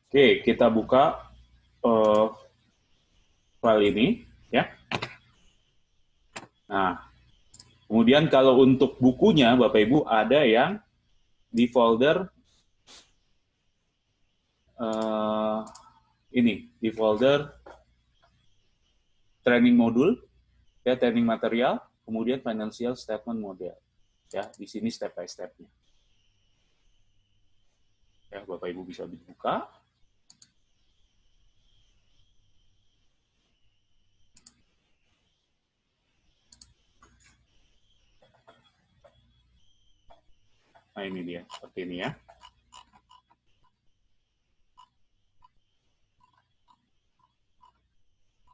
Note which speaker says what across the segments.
Speaker 1: Oke, kita buka eh, file ini, ya. Nah, kemudian kalau untuk bukunya, Bapak Ibu, ada yang di folder eh, ini, di folder training modul, ya, training material, kemudian financial statement model. Ya, di sini step by step-nya. Ya, Bapak Ibu bisa buka. Nah, ini dia, seperti ini ya.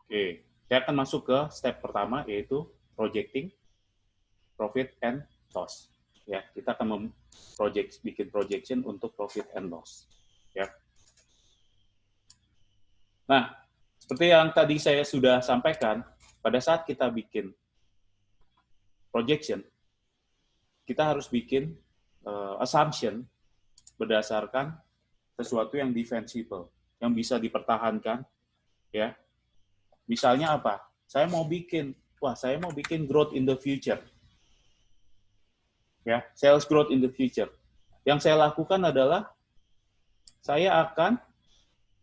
Speaker 1: Oke, saya akan masuk ke step pertama, yaitu projecting profit and loss. Ya, kita akan bikin projection untuk profit and loss. Ya. Nah, seperti yang tadi saya sudah sampaikan, pada saat kita bikin projection, kita harus bikin assumption berdasarkan sesuatu yang defensible, yang bisa dipertahankan, ya. Misalnya apa? Saya mau bikin growth in the future, ya, sales growth in the future. Yang saya lakukan adalah saya akan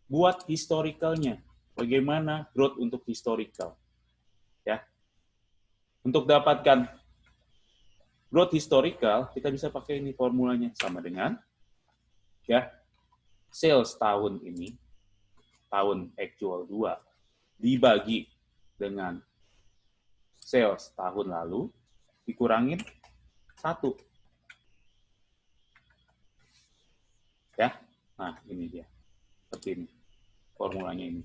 Speaker 1: buat historicalnya, bagaimana growth untuk historical, ya. Untuk dapatkan growth historical, kita bisa pakai ini formulanya sama dengan, ya, sales tahun ini, tahun actual 2 dibagi dengan sales tahun lalu dikurangin 1. Ya. Nah, ini dia. Seperti ini. Formulanya ini.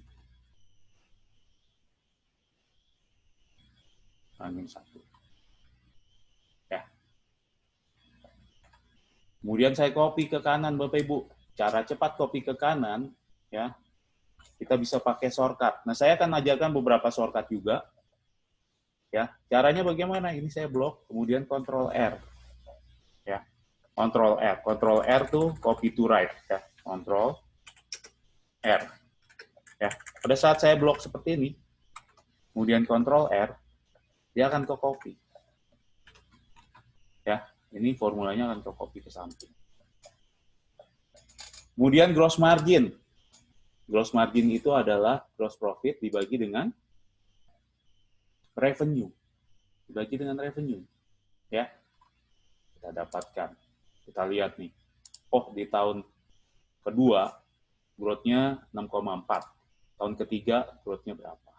Speaker 1: Kurangin 1. Ya. Kemudian saya copy ke kanan, Bapak Ibu. Cara cepat copy ke kanan, ya, kita bisa pakai shortcut. Nah, saya akan ajarkan beberapa shortcut juga. Ya, caranya bagaimana? Ini saya blok, kemudian Ctrl R. Ya, Ctrl R. Ctrl R tuh copy to write. Ya, Ctrl R. Ya, pada saat saya blok seperti ini, kemudian Ctrl R, dia akan ke copy. Ya, ini formulanya akan ke copy ke samping. Kemudian gross margin. Gross margin itu adalah gross profit dibagi dengan revenue. Dibagi dengan revenue. Ya, kita dapatkan. Kita lihat nih. Oh, di tahun kedua, growth-nya 6,4. Tahun ketiga, growth-nya berapa?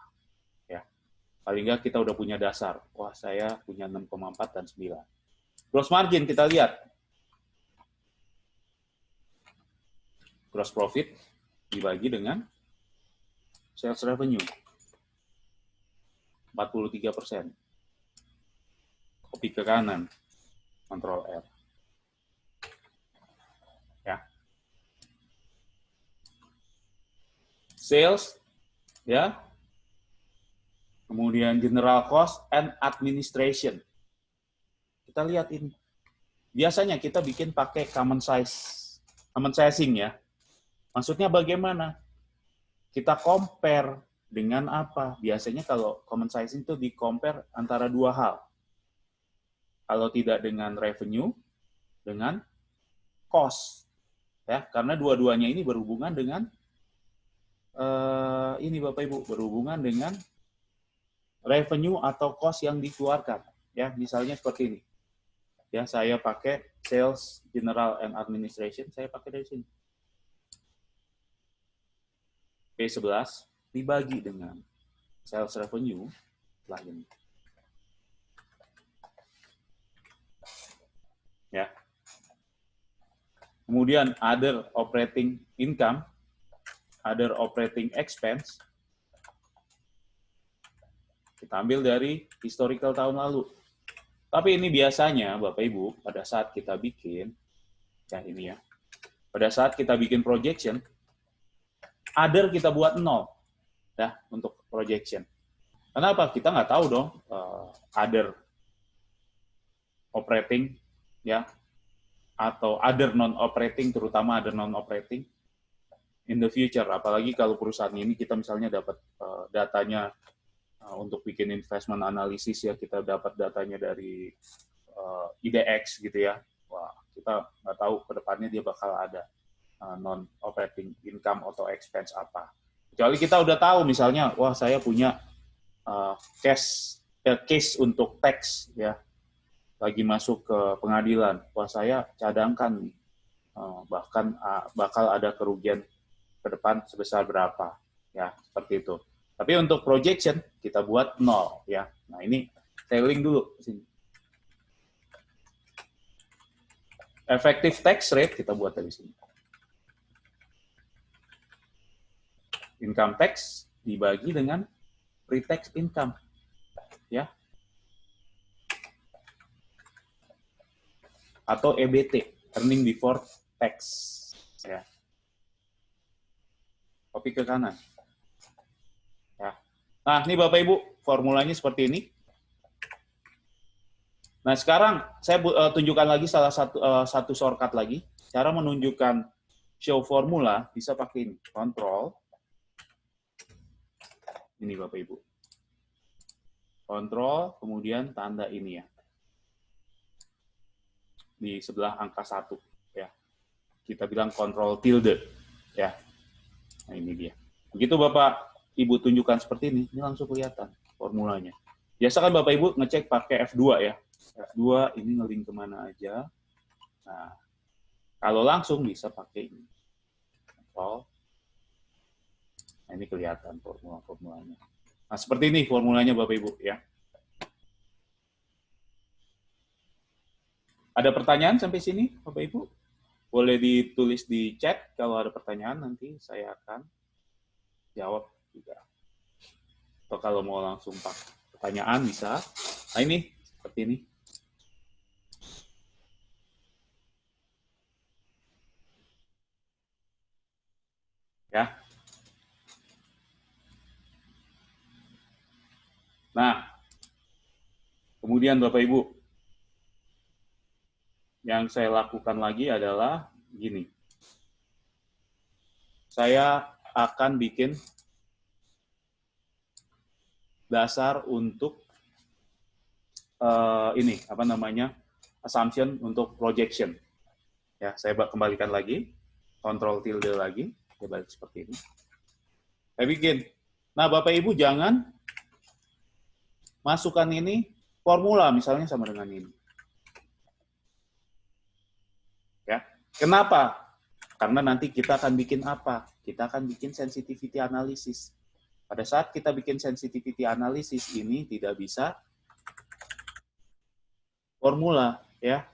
Speaker 1: Ya, paling nggak kita udah punya dasar. Wah, saya punya 6,4 dan 9. Gross margin kita lihat. Gross profit dibagi dengan sales revenue. 43%. Copy ke kanan. Ctrl R. Ya. Sales, ya. Kemudian general cost and administration. Kita lihat ini. Biasanya kita bikin pakai common sizing ya. Maksudnya bagaimana? Kita compare dengan apa? Biasanya kalau common sizing itu di-compare antara dua hal. Kalau tidak dengan revenue, dengan cost. Ya, karena dua-duanya ini berhubungan dengan ini Bapak Ibu, berhubungan dengan revenue atau cost yang dikeluarkan. Ya, misalnya seperti ini. Ya, saya pakai sales, general and administration, saya pakai dari sini. P11 dibagi dengan sales revenue setelah ini. Ya. Kemudian other operating income, other operating expense, kita ambil dari historical tahun lalu. Tapi ini biasanya, Bapak Ibu, pada saat kita bikin, ya ini ya, pada saat kita bikin projection, other kita buat 0, ya, untuk projection. Kenapa? Kita nggak tahu dong, other operating, ya, atau other non-operating, terutama other non-operating, in the future, apalagi kalau perusahaan ini kita misalnya dapat datanya untuk bikin investment analysis ya, kita dapat datanya dari IDX gitu ya. Wah, kita nggak tahu ke depannya dia bakal ada non-operating income atau expense apa. Kecuali kita udah tahu misalnya, wah saya punya case untuk tax ya, lagi masuk ke pengadilan. Wah saya cadangkan nih, bahkan bakal ada kerugian ke depan sebesar berapa ya, seperti itu. Tapi untuk projection kita buat 0 ya. Nah ini saya link dulu sini. Effective tax rate kita buat dari sini. Income tax dibagi dengan pre-tax income ya. Atau EBT, earning before tax ya. Kopi ke kanan. Ya. Nah, ini Bapak Ibu, formulanya seperti ini. Nah, sekarang saya tunjukkan lagi salah satu shortcut lagi. Cara menunjukkan show formula bisa pakai ini, Control. Ini Bapak Ibu. Control, kemudian tanda ini ya. Di sebelah angka 1 ya. Kita bilang Control tilde ya. Nah, ini dia. Begitu Bapak Ibu tunjukkan seperti ini langsung kelihatan formulanya. Biasa kan Bapak Ibu ngecek pakai F2 ya. F2 ini ngelink kemana aja. Nah, kalau langsung bisa pakai ini. Control. Nah, ini kelihatan formulanya. Nah, seperti ini formulanya Bapak Ibu ya. Ada pertanyaan sampai sini Bapak Ibu? Boleh ditulis di chat kalau ada pertanyaan, nanti saya akan jawab juga. Atau kalau mau langsung pakai pertanyaan bisa. Nah ini, seperti ini. Ya. Nah, kemudian Bapak Ibu, yang saya lakukan lagi adalah gini. Saya akan bikin dasar untuk ini, apa namanya, assumption untuk projection. Ya, saya kembalikan lagi, Control tilde lagi, saya balik seperti ini. Saya bikin. Nah, Bapak Ibu jangan masukkan ini formula, misalnya sama dengan ini. Ya, kenapa? Karena nanti kita akan bikin apa? Kita akan bikin sensitivity analysis. Pada saat kita bikin sensitivity analysis ini tidak bisa formula, ya,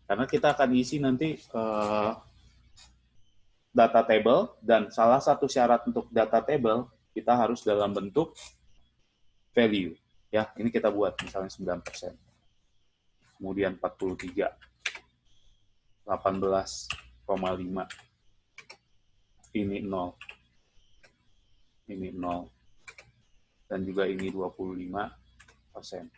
Speaker 1: karena kita akan isi nanti data table, dan salah satu syarat untuk data table kita harus dalam bentuk value. Ya, ini kita buat misalnya 9%. Kemudian 43. 18,5. Ini 0. Ini 0. Dan juga ini 25%.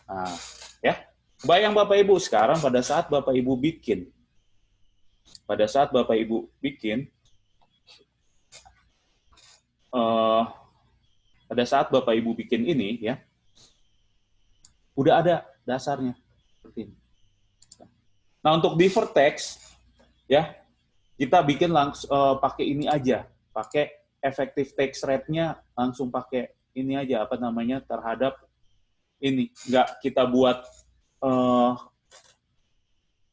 Speaker 1: Nah, ya. Bayang Bapak Ibu sekarang pada saat Bapak Ibu bikin ini ya, udah ada dasarnya seperti ini. Nah, untuk deferred tax ya, kita bikin langsung pakai ini aja, pakai effective tax rate-nya langsung pakai ini aja, apa namanya, terhadap ini, nggak kita buat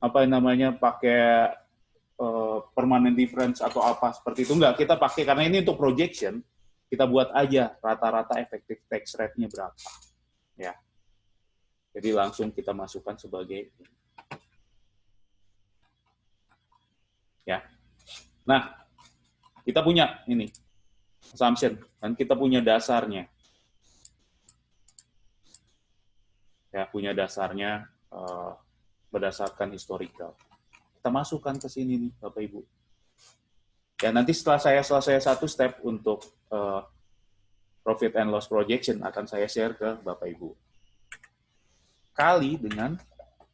Speaker 1: apa namanya, pakai permanent difference atau apa seperti itu, nggak, kita pakai karena ini untuk projection, kita buat aja rata-rata effective tax rate-nya berapa ya. Jadi langsung kita masukkan sebagai ya. Nah, kita punya ini assumption dan kita punya dasarnya. Ya, punya dasarnya berdasarkan historical. Kita masukkan ke sini nih, Bapak Ibu. Ya, nanti setelah saya selesai satu step untuk profit and loss projection akan saya share ke Bapak Ibu. Kali dengan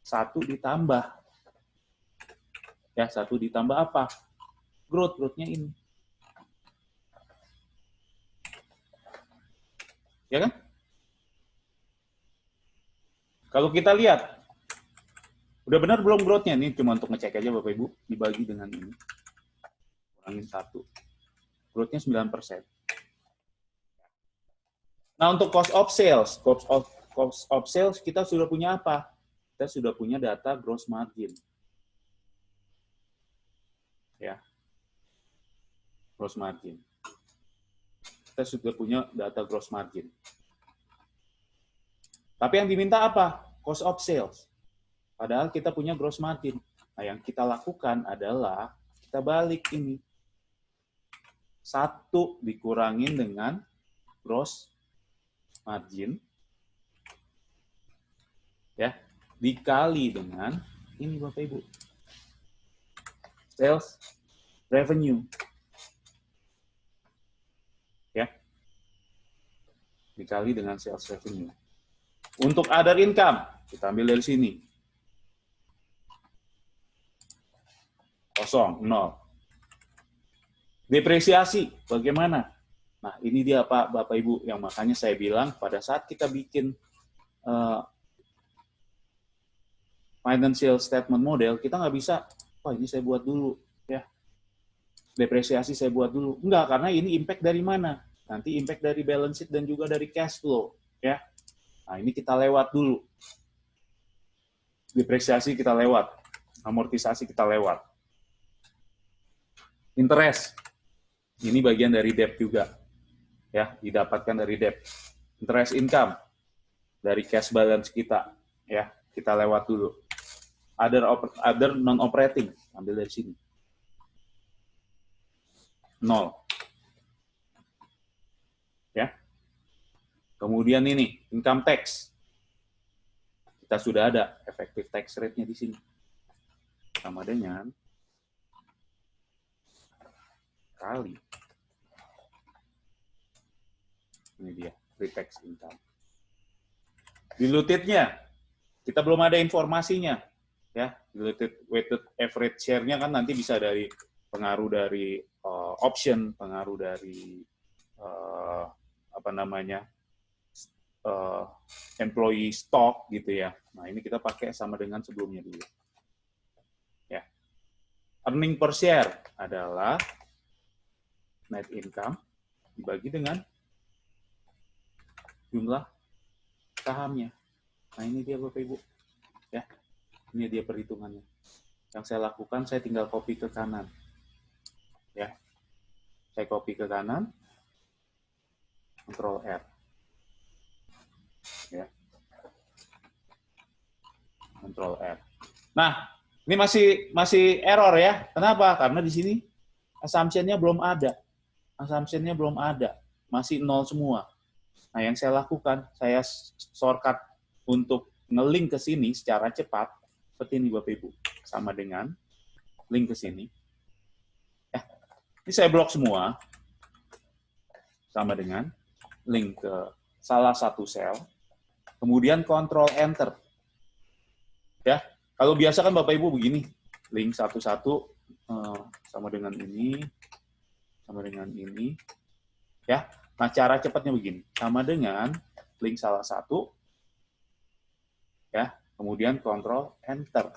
Speaker 1: 1 ditambah. Ya, 1 ditambah apa? growth-nya ini. Ya kan? Kalau kita lihat, udah benar belum growth-nya? Ini cuma untuk ngecek aja Bapak Ibu, dibagi dengan ini. Kurangin 1. Growth-nya 9%. Nah, untuk cost of sales kita sudah punya apa? Kita sudah punya data gross margin. Ya. Gross margin. Kita sudah punya data gross margin. Tapi yang diminta apa? Cost of sales. Padahal kita punya gross margin. Nah, yang kita lakukan adalah kita balik ini. 1 dikurangin dengan gross margin, ya, dikali dengan ini Bapak Ibu. Sales revenue. Ya. Dikali dengan sales revenue. Untuk other income, kita ambil dari sini. 0, 0. Depresiasi, bagaimana? Nah, ini dia Pak, Bapak Ibu, yang makanya saya bilang pada saat kita bikin financial statement model, kita nggak bisa, wah ini saya buat dulu, ya. Depresiasi saya buat dulu. Enggak, karena ini impact dari mana? Nanti impact dari balance sheet dan juga dari cash flow, ya. Nah, ini kita lewat dulu. Depresiasi kita lewat, amortisasi kita lewat. Interest, ini bagian dari debt juga, ya, didapatkan dari debt. Interest income, dari cash balance kita, ya, kita lewat dulu. Other non-operating, ambil dari sini. 0. Ya. Kemudian ini, income tax. Kita sudah ada effective tax rate-nya di sini. Sama dengan kali. Ini dia, pre-tax income. Diluted-nya, kita belum ada informasinya. Ya, diluted weighted average share-nya kan nanti bisa dari pengaruh dari option, pengaruh dari employee stock gitu ya. Nah, ini kita pakai sama dengan sebelumnya dulu. Ya. Earning per share adalah net income dibagi dengan jumlah sahamnya. Nah, ini dia Bapak Ibu. Ya. Ini dia perhitungannya. Yang saya lakukan, saya tinggal copy ke kanan. Ya. Saya copy ke kanan. Ctrl R. Ya. Ctrl R. Nah, ini masih error ya. Kenapa? Karena di sini assumption-nya belum ada. Assumption-nya belum ada. Masih 0 semua. Nah, yang saya lakukan, saya shortcut untuk nge-link ke sini secara cepat, seperti ini Bapak Ibu. Sama dengan link ke sini. Ya. Ini saya blok semua. Sama dengan link ke salah satu sel. Kemudian Ctrl Enter. Ya, kalau biasa kan Bapak Ibu begini, link satu-satu sama dengan ini, ya. Nah, cara cepatnya begini, sama dengan link salah satu, ya, kemudian Ctrl Enter.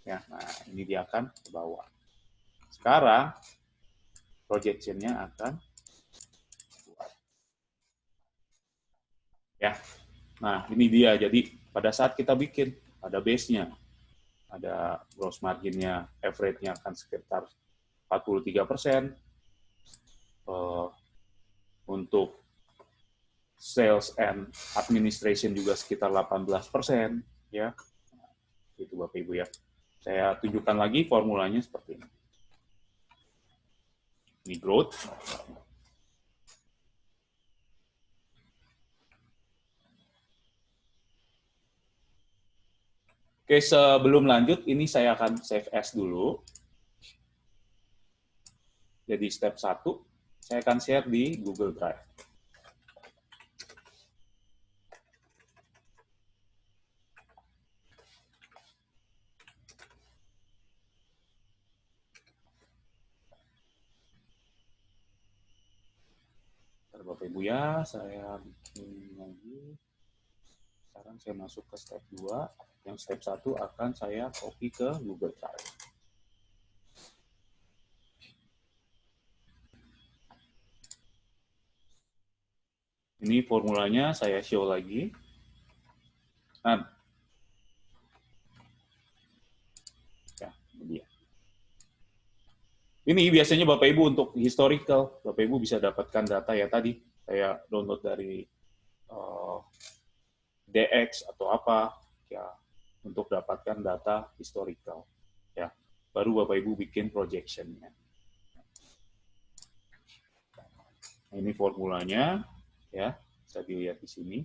Speaker 1: Ya, nah ini dia akan ke bawah. Sekarang projection-nya akan keluar. Ya, nah ini dia. Jadi pada saat kita bikin, ada base-nya, ada gross margin-nya, average-nya akan sekitar 43%. Untuk sales and administration juga sekitar 18%, ya. Itu Bapak Ibu ya. Saya tunjukkan lagi formulanya seperti ini. Ini growth. Oke, sebelum lanjut, ini saya akan save as dulu. Jadi step 1, saya akan share di Google Drive. Bapak Ibu ya, saya bikin lagi. Sekarang saya masuk ke step 2. Yang step 1 akan saya copy ke Google Drive. Ini formulanya saya show lagi. Nah, ya, ini dia. Ini biasanya Bapak Ibu untuk historical. Bapak Ibu bisa dapatkan data ya tadi. Saya download dari DX atau apa ya untuk dapatkan data historical ya. Baru Bapak Ibu bikin projection-nya. Nah, ini formulanya ya, bisa dilihat di sini.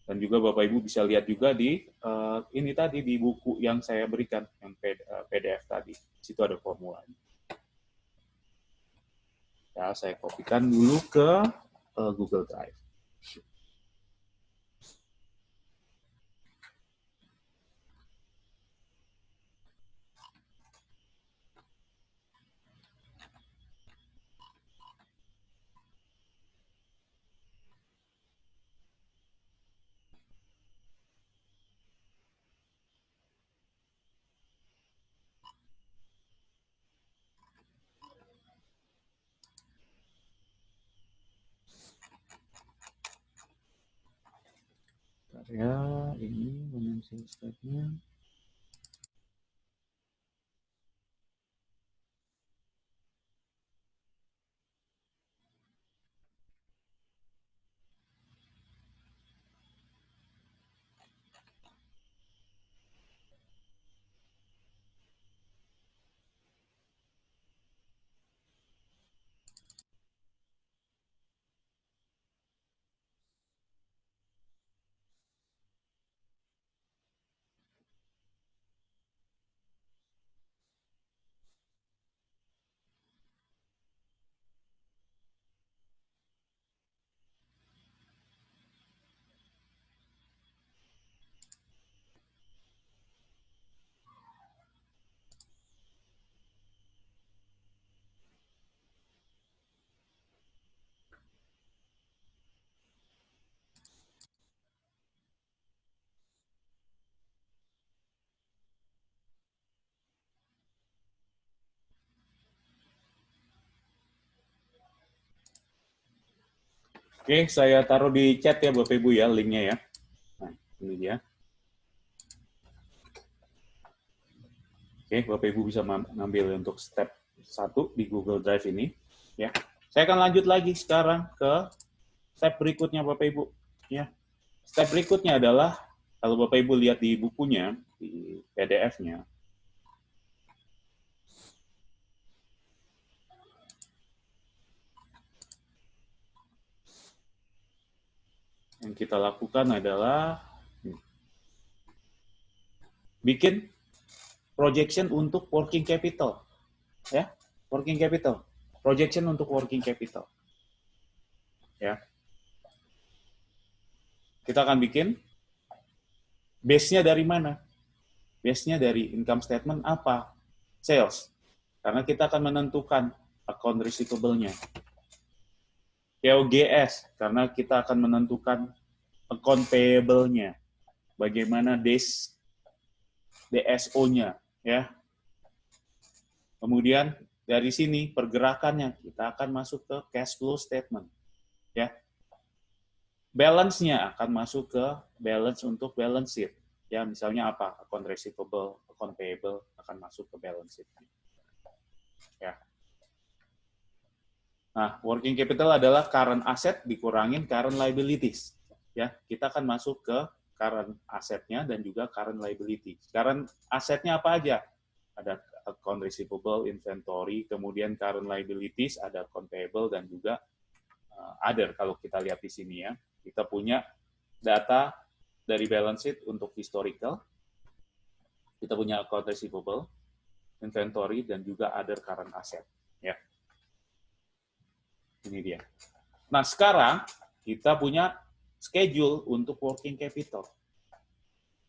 Speaker 1: Dan juga Bapak Ibu bisa lihat juga di ini tadi di buku yang saya berikan yang PDF tadi. Di situ ada formulanya. Ya, saya kopikan dulu ke Google Drive. Ya, ini financial statement. Oke, saya taruh di chat ya Bapak Ibu ya, linknya ya. Nah, ini dia. Oke, Bapak Ibu bisa ngambil untuk step 1 di Google Drive ini. Ya, saya akan lanjut lagi sekarang ke step berikutnya Bapak Ibu. Ya, step berikutnya adalah kalau Bapak Ibu lihat di bukunya, di PDF-nya, yang kita lakukan adalah bikin projection untuk working capital. Ya, working capital. Projection untuk working capital. Ya. Kita akan bikin base-nya dari mana? Base-nya dari income statement apa? Sales. Karena kita akan menentukan account receivable-nya. KOGS, karena kita akan menentukan account payable-nya. Bagaimana DSO-nya, ya. Kemudian dari sini pergerakannya kita akan masuk ke cash flow statement, ya. Balance-nya akan masuk ke balance untuk balance sheet. Ya, misalnya apa? Account receivable, account payable akan masuk ke balance sheet. Ya. Nah, working capital adalah current asset dikurangin current liabilities. Ya, kita akan masuk ke current asetnya dan juga current liability. Current asetnya apa aja? Ada account receivable, inventory, kemudian current liabilities, ada account payable dan juga other kalau kita lihat di sini ya. Kita punya data dari balance sheet untuk historical. Kita punya account receivable, inventory dan juga other current asset, ya. Ini dia. Nah, sekarang kita punya schedule untuk working capital.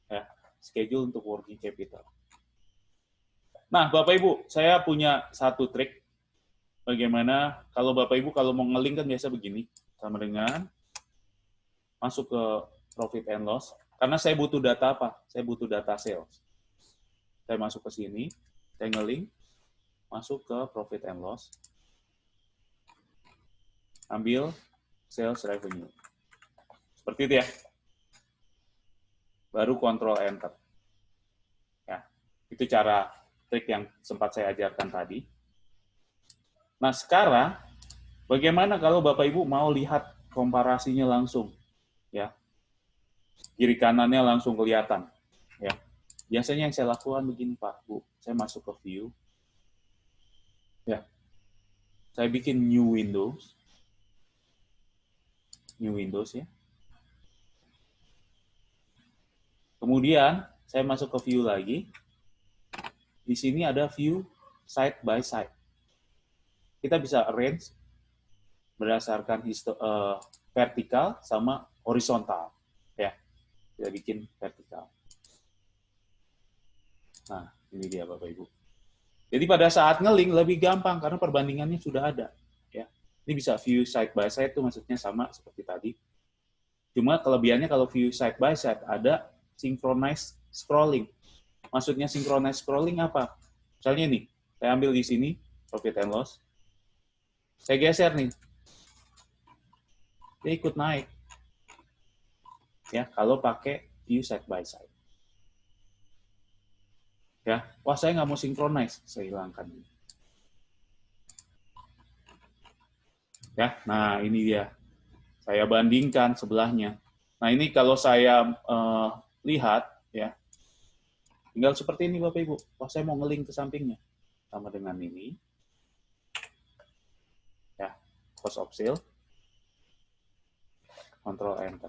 Speaker 1: Ya, schedule untuk working capital. Nah, Bapak Ibu, saya punya satu trik bagaimana kalau Bapak Ibu kalau mau nge-link kan biasa begini. sama dengan masuk ke profit and loss. Karena saya butuh data apa? Saya butuh data sales. Saya masuk ke sini, saya nge-link, masuk ke profit and loss, ambil sales revenue. Seperti itu ya. Baru Ctrl Enter. Ya, itu cara trik yang sempat saya ajarkan tadi. Nah, sekarang bagaimana kalau Bapak Ibu mau lihat komparasinya langsung? Ya, kiri kanannya langsung kelihatan. Ya, biasanya yang saya lakukan begini Pak, Bu. Saya masuk ke view. Ya, saya bikin new Windows. New Windows ya. Kemudian saya masuk ke view lagi. Di sini ada view side by side. Kita bisa arrange berdasarkan vertikal sama horizontal. Ya, kita bikin vertikal. Nah, ini dia Bapak Ibu. Jadi pada saat nge-link lebih gampang karena perbandingannya sudah ada. Ya, ini bisa view side by side itu maksudnya sama seperti tadi. Cuma kelebihannya kalau view side by side ada synchronized scrolling. Maksudnya synchronized scrolling apa? Misalnya nih, saya ambil di sini profit and loss. Saya geser nih. Dia ikut naik. Ya, kalau pakai view side by side. Ya, wah saya nggak mau synchronize, saya hilangkan. Ya, nah ini dia. Saya bandingkan sebelahnya. Nah ini kalau saya lihat, ya, tinggal seperti ini Bapak Ibu. Wah saya mau nge-link ke sampingnya, sama dengan ini. Ya, cost of sale, Ctrl Enter.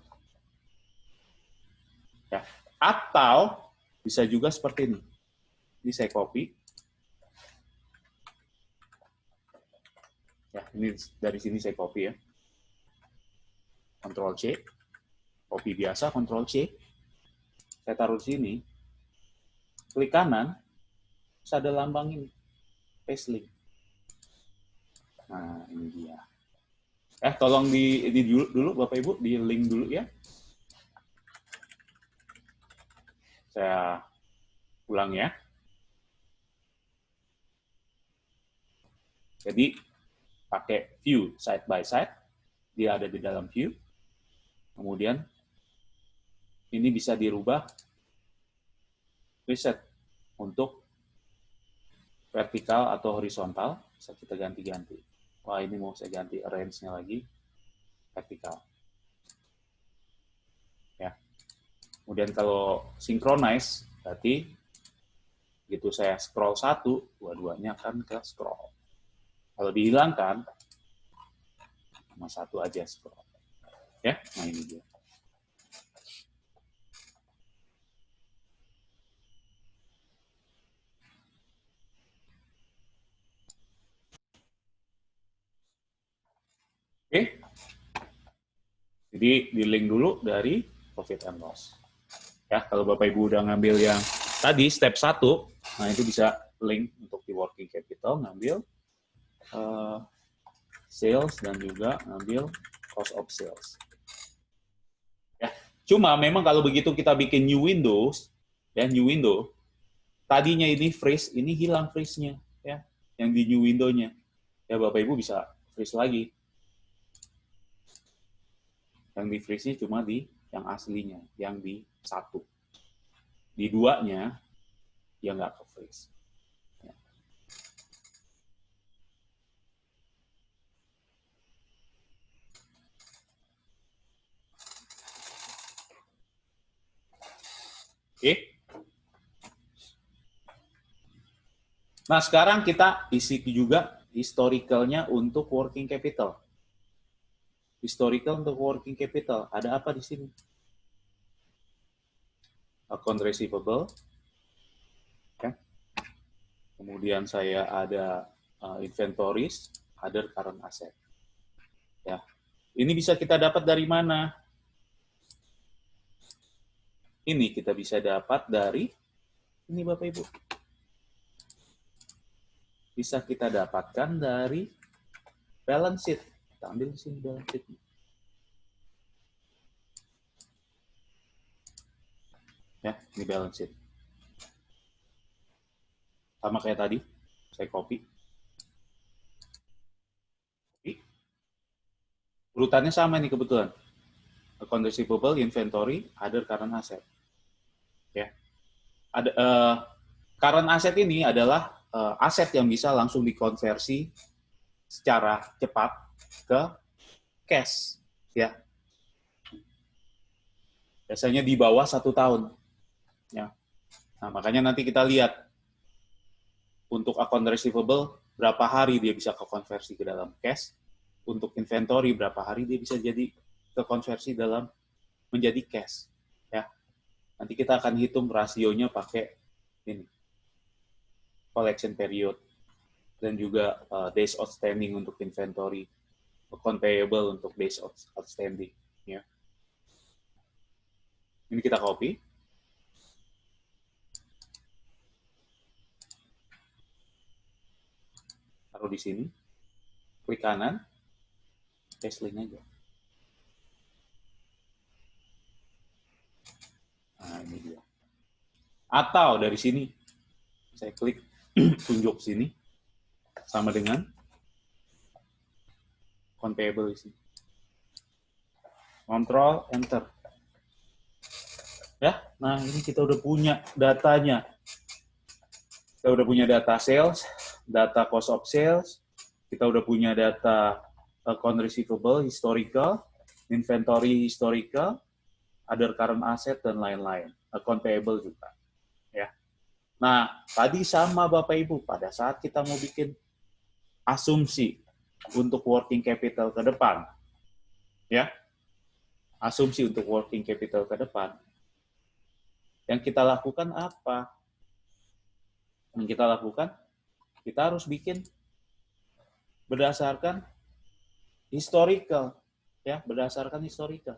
Speaker 1: Ya, atau bisa juga seperti ini. Ini saya copy. Ya, ini dari sini saya copy ya. Ctrl C, copy biasa, Ctrl C. Saya taruh di sini. Klik kanan, terus ada lambang ini, paste link. Nah, ini dia. Tolong di dulu Bapak Ibu, di link dulu ya. Saya ulang ya. Jadi, pakai view side by side, dia ada di dalam view. Kemudian, ini bisa dirubah preset untuk vertikal atau horizontal, bisa kita ganti-ganti. Wah, ini mau saya ganti arrange-nya lagi, vertikal. Ya. Kemudian kalau synchronize, berarti begitu saya scroll satu, dua-duanya akan ke scroll. Kalau dihilangkan, cuma satu aja scroll. Ya, nah ini dia. Oke. Jadi di link dulu dari profit and loss. Ya, kalau Bapak Ibu udah ngambil yang tadi step 1, nah itu bisa link untuk di working capital, ngambil sales dan juga ngambil cost of sales. Ya, cuma memang kalau begitu kita bikin new Windows, ya new window, tadinya ini freeze, ini hilang freeze-nya, ya, yang di new window-nya. Ya Bapak Ibu bisa freeze lagi. Yang di freeze-nya cuma di yang aslinya, yang di 1. Di 2-nya, ya nggak ke freeze. Ya. Oke. Nah, sekarang kita isi juga historicalnya untuk working capital. Historical untuk working capital, ada apa di sini? Account receivable. Ya. Kemudian saya ada inventories, other current asset. Ya. Ini bisa kita dapat dari mana? Ini kita bisa dapat dari ini Bapak Ibu. Bisa kita dapatkan dari balance sheet. Kita ambil di sini balance sheet. Ya, ini balance sheet. Sama kayak tadi, saya copy. Urutannya sama nih kebetulan. Account receivable, inventory, other current asset. Ya. Ada current asset ini adalah aset yang bisa langsung dikonversi secara cepat ke cash, ya. Biasanya di bawah 1 tahun, ya. Nah, makanya nanti kita lihat untuk account receivable berapa hari dia bisa kekonversi ke dalam cash, untuk inventory berapa hari dia bisa jadi kekonversi dalam menjadi cash, ya. Nanti kita akan hitung rasionya pakai ini, collection period, dan juga days outstanding untuk inventory, account payable untuk days outstanding, ya. Ini kita copy. Taruh di sini. Klik kanan. Paste link aja. Nah, ini dia. Atau dari sini, saya klik tunjuk sini, sama dengan account payable di sini. Control Enter. Ya, nah ini kita udah punya datanya. Kita udah punya data sales, data cost of sales, kita udah punya data account receivable, historical, inventory historical, other current asset, dan lain-lain. Account payable juga. Ya. Nah, tadi sama Bapak Ibu, pada saat kita mau bikin asumsi untuk working capital ke depan, ya, asumsi untuk working capital ke depan, yang kita lakukan apa? Yang kita lakukan, kita harus bikin berdasarkan historical, ya, berdasarkan historical.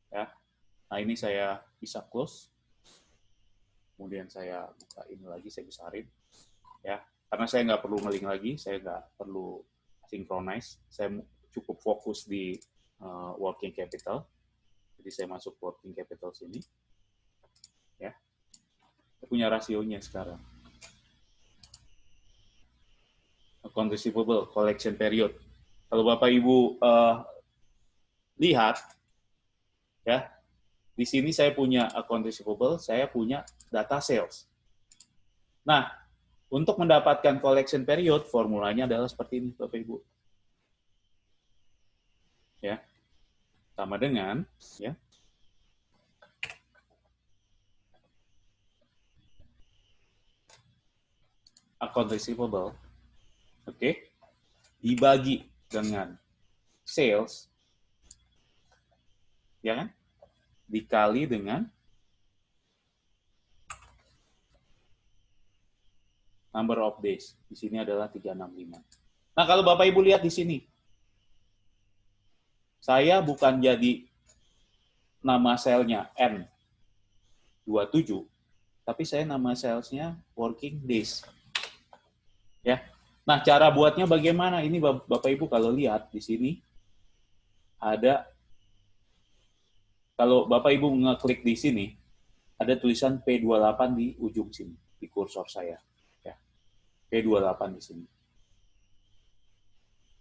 Speaker 1: Ya. Nah, ini saya bisa close. Kemudian saya buka ini lagi, saya besarin. Ya, karena saya nggak perlu ngeling lagi, saya nggak perlu synchronize, saya cukup fokus di working capital. Jadi saya masuk working capital sini. Ya. Saya punya rasionya sekarang. Account receivable, collection period. Kalau Bapak Ibu lihat, ya, di sini saya punya account receivable, saya punya data sales. Nah, untuk mendapatkan collection period, formulanya adalah seperti ini, Bapak Ibu. Ya, sama dengan, ya, account receivable, oke, dibagi dengan sales, ya kan, dikali dengan number of days. Di sini adalah 365. Nah, kalau Bapak Ibu lihat di sini, saya bukan jadi nama selnya N27, tapi saya nama salesnya working days. Ya. Nah, cara buatnya bagaimana? Ini Bapak Ibu kalau lihat di sini ada, kalau Bapak Ibu ngeklik di sini, ada tulisan P28 di ujung sini, di kursor saya. Ya. P28 di sini.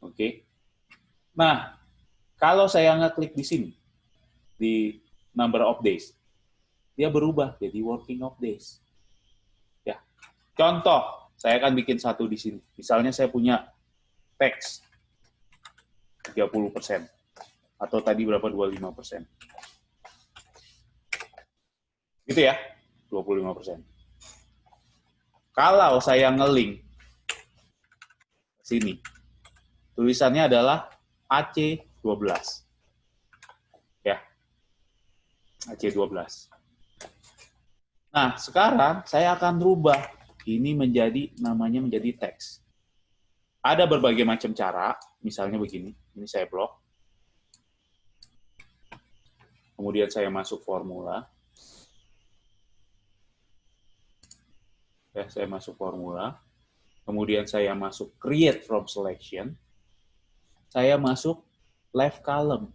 Speaker 1: Oke. Nah, kalau saya ngeklik di sini, di number of days, dia berubah jadi working of days. Ya. Contoh, saya akan bikin satu di sini. Misalnya saya punya tax 30%, atau tadi berapa, 25%. Gitu ya, 25%. Kalau saya ngelink sini, tulisannya adalah AC12. Ya, AC12. Nah, sekarang saya akan rubah ini namanya menjadi teks. Ada berbagai macam cara, misalnya begini, ini saya blok. Kemudian saya masuk formula. Ya, saya masuk formula. Kemudian saya masuk create from selection. Saya masuk left column.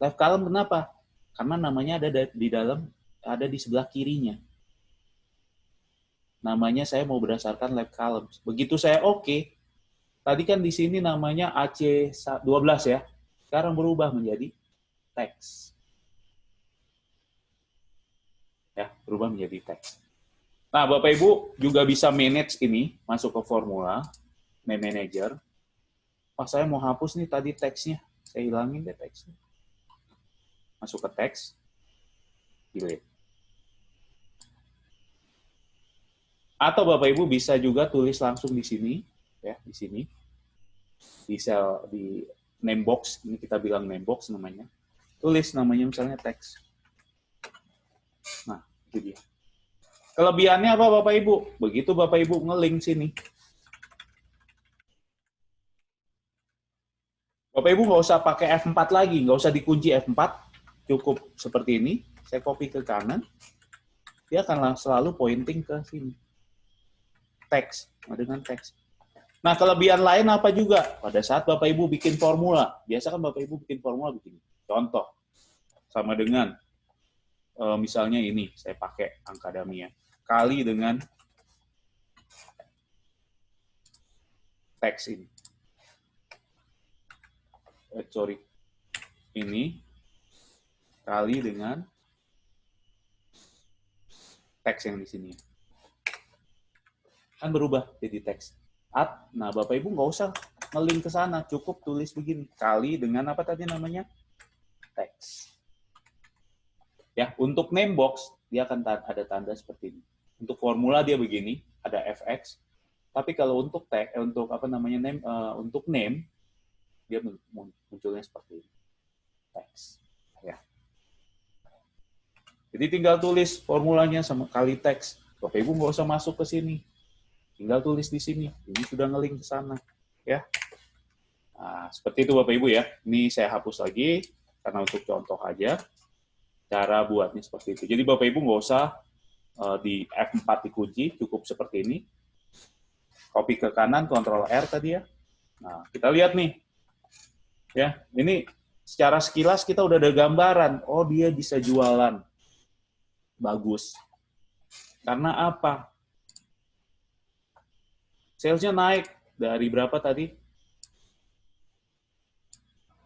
Speaker 1: Left column kenapa? Karena namanya ada di dalam ada di sebelah kirinya. Namanya saya mau berdasarkan lab columns. Begitu saya oke, tadi kan di sini namanya AC12 ya. Sekarang berubah menjadi teks. Ya, berubah menjadi teks. Nah, Bapak Ibu juga bisa manage ini, masuk ke formula, name manager. Pas saya mau hapus nih tadi teksnya, saya hilangin deh teksnya. Masuk ke teks, delete. Atau Bapak Ibu bisa juga tulis langsung di sini, ya di sini, di sel di name box, ini kita bilang name box namanya. Tulis namanya misalnya teks. Nah, itu dia. Kelebihannya apa Bapak Ibu? Begitu Bapak Ibu nge-link sini. Bapak Ibu nggak usah pakai F4 lagi, nggak usah dikunci F4, cukup seperti ini. Saya copy ke kanan, dia akan selalu pointing ke sini. Teks, dengan teks. Nah, kelebihan lain apa juga? Pada saat Bapak Ibu bikin formula, biasa kan Bapak Ibu bikin formula begini. Contoh, sama dengan, misalnya ini, saya pakai angka dummy-nya, kali dengan teks ini. Sorry, ini kali dengan teks yang di sini. Kan berubah jadi teks. Nah, Bapak Ibu nggak usah nge-link ke sana, cukup tulis begini, kali dengan apa tadi namanya? Teks. Ya, untuk name box dia akan ada tanda seperti ini. Untuk formula dia begini, ada fx. Tapi kalau untuk tag, untuk apa namanya name, untuk name dia munculnya seperti ini, teks. Ya. Jadi tinggal tulis formulanya sama kali teks. Bapak Ibu nggak usah masuk ke sini, tinggal tulis di sini. Ini sudah nge-link ke sana, ya. Nah, seperti itu Bapak Ibu ya. Ini saya hapus lagi karena untuk contoh aja. Cara buatnya seperti itu. Jadi Bapak Ibu nggak usah di F4 dikunci, cukup seperti ini. Copy ke kanan, Ctrl R tadi ya. Nah, kita lihat nih. Ya, ini secara sekilas kita udah ada gambaran. Oh, dia bisa jualan. Bagus. Karena apa? Salesnya naik dari berapa tadi?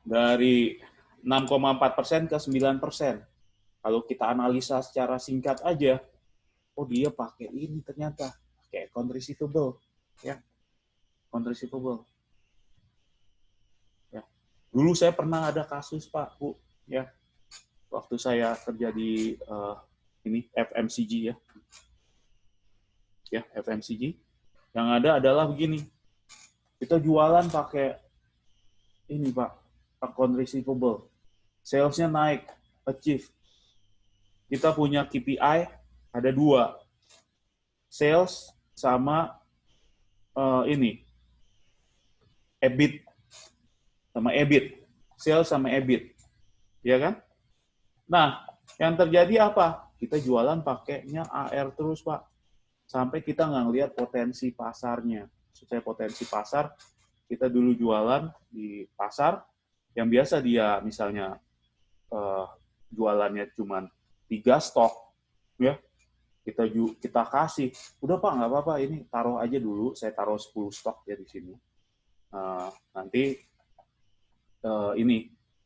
Speaker 1: Dari 6,4% ke 9%. Kalau kita analisa secara singkat aja, oh dia pakai ini ternyata, pakai account receivable. Ya, account receivable. Ya. Dulu saya pernah ada kasus Pak, Bu, ya. Waktu saya kerja di ini FMCG ya. Ya, FMCG. Yang ada adalah begini. Kita jualan pakai ini, Pak, account receivable. Salesnya naik, achieve. Kita punya KPI ada 2. Sales sama ini EBIT sama EBIT. Sales sama EBIT. Ya kan? Nah, yang terjadi apa? Kita jualan pakainya AR terus, Pak. Sampai kita nggak ngelihat potensi pasarnya. Sesuai potensi pasar, kita dulu jualan di pasar, yang biasa dia misalnya jualannya cuma 3 stok, ya kita kasih, udah Pak nggak apa-apa, ini taruh aja dulu, saya taruh 10 stok ya di sini. Nanti ini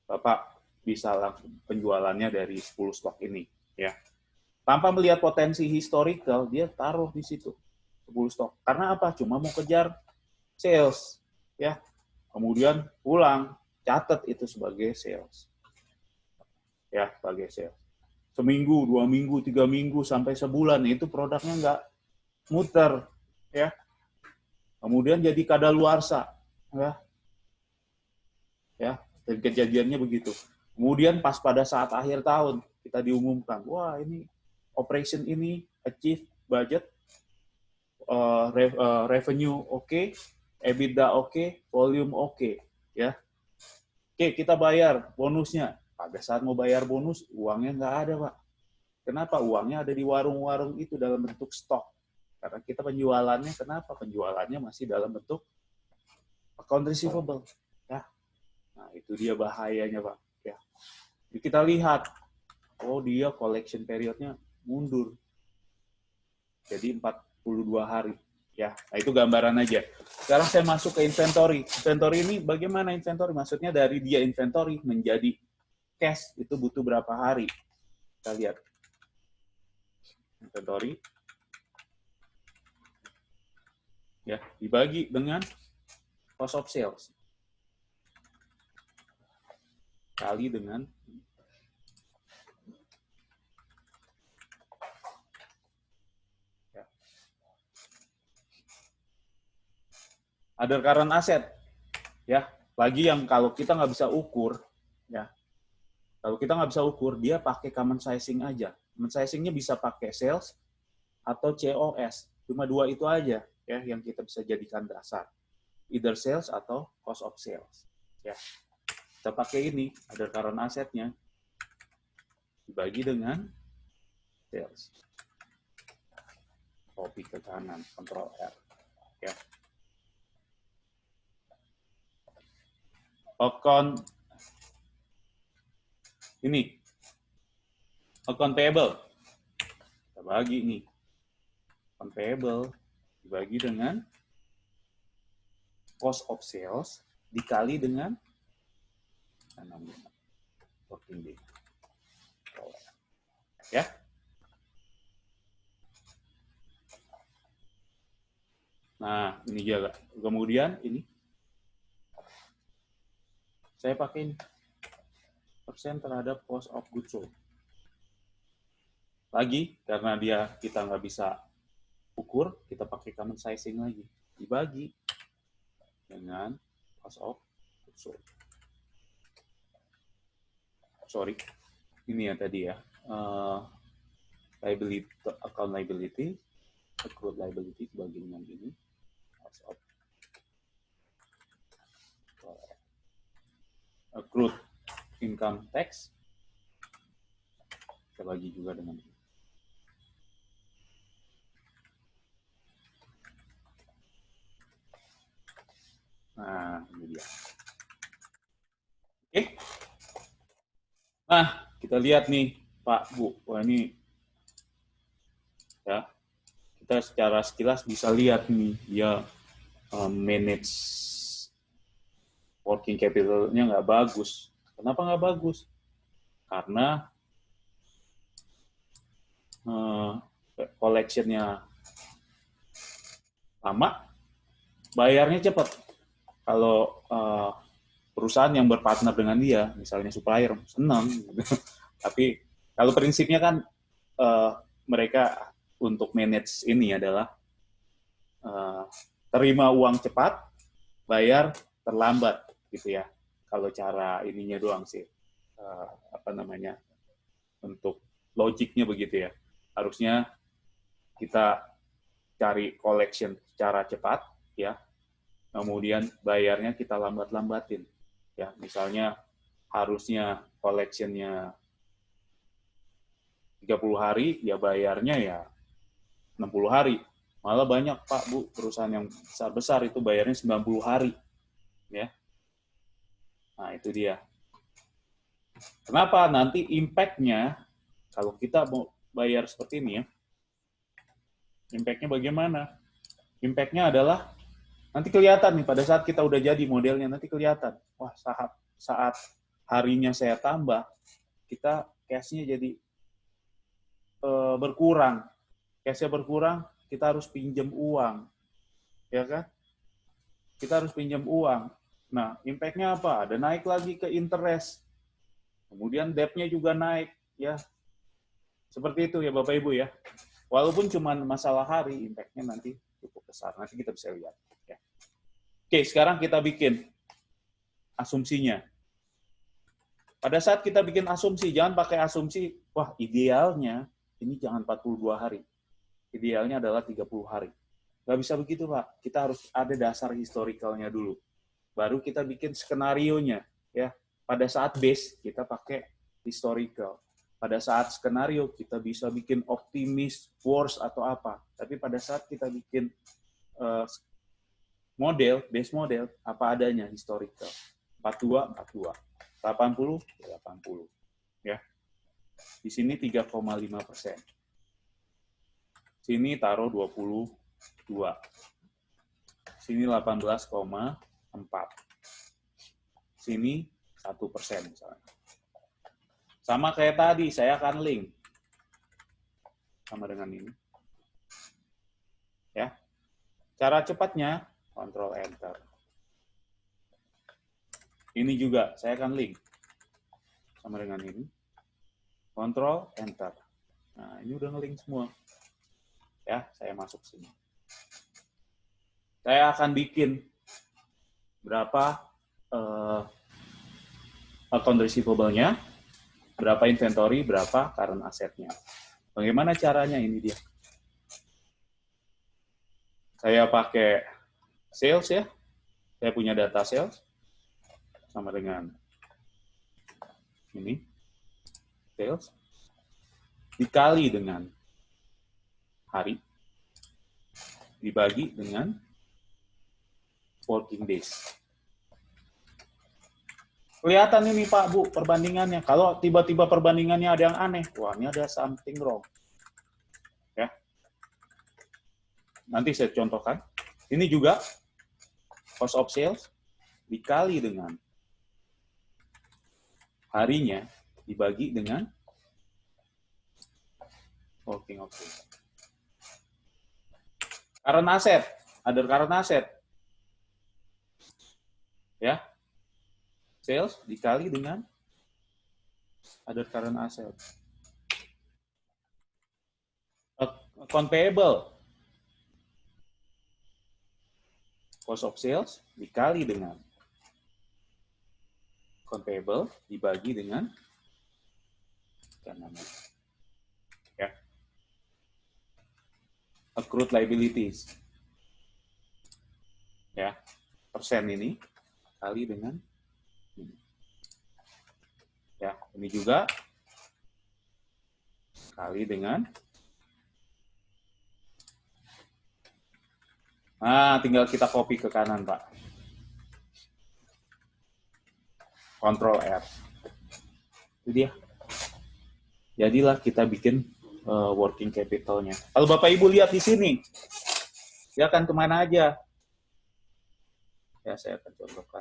Speaker 1: Bapak bisa langsung penjualannya dari 10 stok ini, ya. Tanpa melihat potensi historical, dia taruh di situ 10 stok. Karena apa? Cuma mau kejar sales, ya. Kemudian pulang, catat itu sebagai sales. Ya, sebagai sales. Seminggu, 2 minggu, 3 minggu, sampai sebulan, itu produknya nggak muter. Ya. Kemudian jadi kadaluarsa. Ya, dan kejadiannya begitu. Kemudian pas pada saat akhir tahun, kita diumumkan, wah ini operation ini achieve budget, revenue oke, EBITDA oke, volume oke. Ya. Oke, kita bayar bonusnya. Pada saat mau bayar bonus, uangnya nggak ada, Pak. Kenapa? Uangnya ada di warung-warung itu dalam bentuk stok. Karena kita penjualannya, kenapa? Penjualannya masih dalam bentuk account receivable. Ya. Nah, itu dia bahayanya, Pak. Ya. Jadi kita lihat, oh dia collection periodnya mundur. Jadi 42 hari. Ya, nah itu gambaran aja. Sekarang saya masuk ke inventory. Inventory ini bagaimana inventory? Maksudnya dari dia inventory menjadi cash itu butuh berapa hari? Kita lihat. Inventory. Ya, dibagi dengan cost of sales. Kali dengan other current asset, ya. Lagi yang kalau kita nggak bisa ukur, ya. Kalau kita nggak bisa ukur, dia pakai common sizing aja. Common sizingnya bisa pakai sales atau COS. Cuma dua itu aja, ya, yang kita bisa jadikan dasar. Either sales atau cost of sales. Ya. Kita pakai ini, other current assetnya dibagi dengan sales. Copy ke kanan, Ctrl R. Ya. Account ini, account payable. Kita bagi nih. Account payable dibagi dengan cost of sales dikali dengan 14 day. Ya. Nah, ini juga. Kemudian ini saya pakai ini. Persen terhadap cost of goods sold. Lagi, karena kita nggak bisa ukur, kita pakai common sizing lagi. Dibagi dengan cost of goods sold. Sorry, ini ya tadi ya. Liability, account liability, accrued liability dibagi dengan ini. Cost of accrued income tax kita bagi juga dengan ini. Nah, ini dia. Oke. Nah, kita lihat nih, Pak, Bu. Wah, ini ya, kita secara sekilas bisa lihat nih, dia manage working capital-nya nggak bagus. Kenapa nggak bagus? Karena collection-nya lama, bayarnya cepat. Kalau perusahaan yang berpartner dengan dia, misalnya supplier, senang. Tapi kalau prinsipnya kan mereka untuk manage ini adalah terima uang cepat, bayar terlambat, gitu ya. Kalau cara ininya doang sih, untuk logiknya begitu ya. Harusnya kita cari collection secara cepat, ya. Kemudian bayarnya kita lambat-lambatin, ya. Misalnya harusnya collection-nya 30 hari, ya bayarnya ya 60 hari. Malah banyak, Pak, Bu, perusahaan yang besar-besar itu bayarnya 90 hari. Ya. Nah, itu dia. Kenapa? Nanti impact-nya, kalau kita mau bayar seperti ini ya, impact-nya bagaimana? Impact-nya adalah, nanti kelihatan nih, pada saat kita udah jadi modelnya, nanti kelihatan. Wah, saat harinya saya tambah, kita cash-nya jadi berkurang. Cash-nya berkurang, kita harus pinjam uang. Ya kan? Kita harus pinjam uang. Nah, impact-nya apa? Ada naik lagi ke interest. Kemudian debt-nya juga naik. Ya, seperti itu ya Bapak Ibu ya. Walaupun cuma masalah hari, impact-nya nanti cukup besar. Nanti kita bisa lihat. Ya. Oke, sekarang kita bikin asumsinya. Pada saat kita bikin asumsi, jangan pakai asumsi, wah idealnya ini jangan 42 hari. Idealnya adalah 30 hari. Nggak bisa begitu, Pak. Kita harus ada dasar historicalnya dulu. Baru kita bikin skenario-nya. Ya. Pada saat base, kita pakai historical. Pada saat skenario, kita bisa bikin optimis, worst, atau apa. Tapi pada saat kita bikin model, base model, apa adanya, historical. 42, 42. 80, 80. Ya. Di sini 3,5%. Sini taruh 22. Sini 18,4. Sini 1% misalnya. Sama kayak tadi, saya akan link. Sama dengan ini. Ya. Cara cepatnya, Ctrl Enter. Ini juga, saya akan link. Sama dengan ini. Ctrl Enter. Nah, ini udah nge-link semua. Ya, saya masuk sini. Saya akan bikin berapa account receivable-nya, berapa inventory, berapa current asset-nya. Bagaimana caranya? Ini dia. Saya pakai sales ya. Saya punya data sales sama dengan ini sales dikali dengan hari dibagi dengan working days. Kelihatan ini Pak Bu perbandingannya. Kalau tiba-tiba perbandingannya ada yang aneh, wah ini ada something wrong. Ya. Nanti saya contohkan. Ini juga cost of sales dikali dengan harinya dibagi dengan working days. Current asset, other current asset. Ya. Sales dikali dengan other current asset. Account payable. Cost of sales dikali dengan account payable dibagi dengan ya. Accrued liabilities. Ya. Persen ini kali dengan ini. Ya, ini juga kali dengan tinggal kita copy ke kanan, Pak. Ctrl R. Itu dia. Jadilah kita bikin working capital-nya. Kalau Bapak Ibu lihat di sini, dia akan kemana aja? Ya, saya akan contohkan.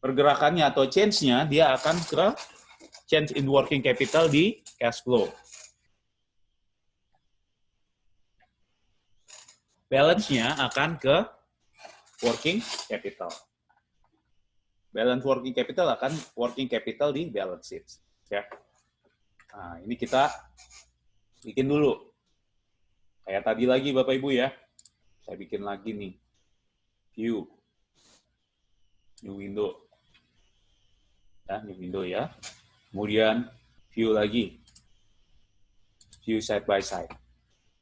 Speaker 1: Pergerakannya atau change-nya, dia akan ke change in working capital di cash flow. Balance-nya akan ke working capital. Balance working capital akan working capital di balance sheet. Ya. Nah, ini kita bikin dulu. Kayak tadi lagi Bapak Ibu ya. Saya bikin lagi nih. View. New window. Ya, new window ya. Kemudian view lagi. View side by side.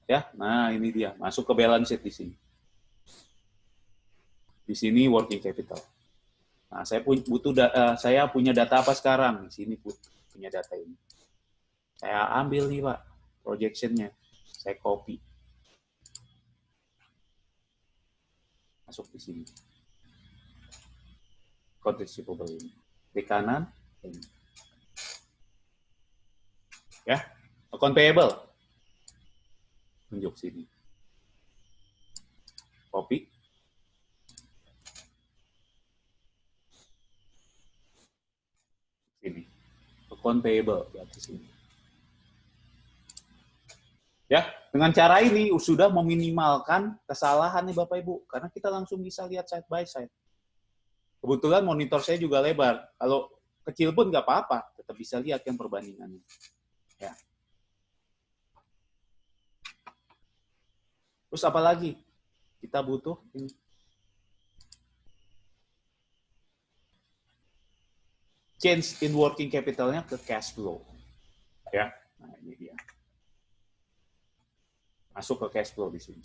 Speaker 1: Ya, nah ini dia. Masuk ke balance sheet di sini. Di sini working capital. Nah, saya punya data apa sekarang? Di sini punya data ini. Saya ambil nih Pak, projection-nya. Saya copy. Masuk di sini. Account receivable ini. Di kanan, ini. Ya, account payable. Tunjuk sini. Copy. Sini. Account payable di sini. Ya, dengan cara ini sudah meminimalkan kesalahan nih Bapak Ibu, karena kita langsung bisa lihat side by side. Kebetulan monitor saya juga lebar. Kalau kecil pun nggak apa-apa, tetap bisa lihat yang perbandingannya. Ya. Terus apa lagi? Kita butuh ini. Change in working capital-nya ke cash flow. Ya, nah ini dia. Masuk ke cash flow di sini.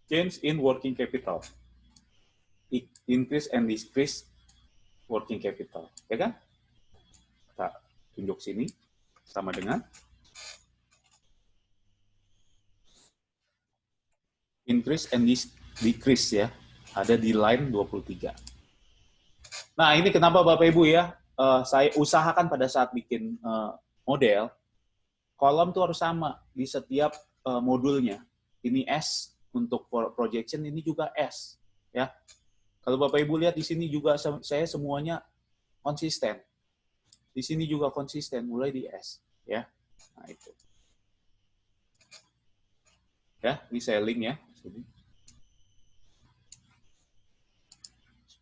Speaker 1: Change in working capital. Increase and decrease working capital. Ya kan? Kita tunjuk sini. Sama dengan increase and decrease ya. Ada di line 23. Nah, ini kenapa Bapak Ibu ya, saya usahakan pada saat bikin model, kolom tuh harus sama di setiap modulnya. Ini S untuk projection, ini juga S ya. Kalau Bapak Ibu lihat di sini juga saya semuanya konsisten. Di sini juga konsisten mulai di S ya. Nah, itu. Ya, ini saya link ya. Sini.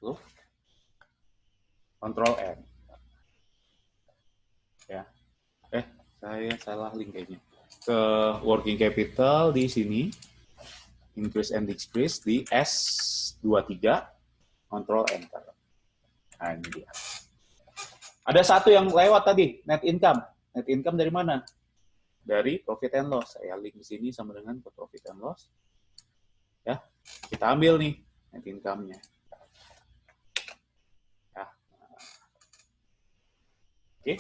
Speaker 1: 10. Control N. Ya. Saya salah link kayaknya. Ke working capital di sini. Increase and decrease di S23. Control Enter. Nah, ini dia. Ada satu yang lewat tadi, net income. Net income dari mana? Dari profit and loss. Saya link di sini sama dengan profit and loss. Ya, kita ambil nih net income-nya. Ya. Oke,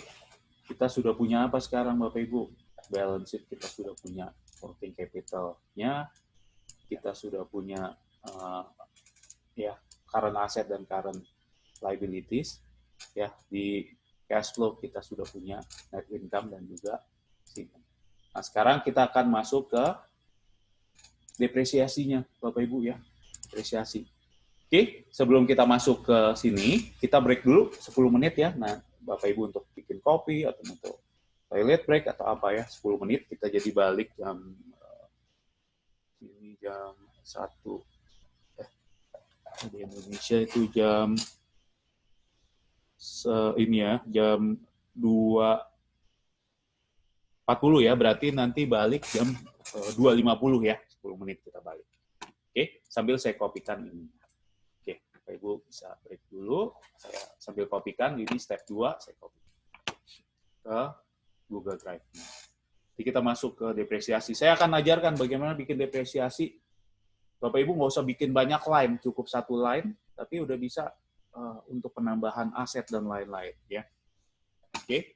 Speaker 1: kita sudah punya apa sekarang Bapak Ibu? Balance sheet kita sudah punya, working capital-nya kita sudah punya ya current asset dan current liabilities. Ya, di cash flow kita sudah punya net income dan juga sini. Nah, sekarang kita akan masuk ke depresiasinya, Bapak Ibu ya. Depresiasi. Oke, sebelum kita masuk ke sini, kita break dulu 10 menit ya. Nah, Bapak Ibu untuk bikin kopi atau untuk toilet break atau apa ya, 10 menit. Kita jadi balik jam ini jam 1. Di Indonesia itu jam ini ya, jam 2.40 ya, berarti nanti balik jam 2.50 ya, 10 menit kita balik. Oke, sambil saya kopikan ini. Oke, Bapak Ibu bisa break dulu, saya sambil kopikan, ini step 2, saya copy ke Google Drive. Jadi kita masuk ke depresiasi. Saya akan ajarkan bagaimana bikin depresiasi. Bapak Ibu nggak usah bikin banyak line, cukup satu line, tapi udah bisa untuk penambahan aset dan lain-lain ya. Oke.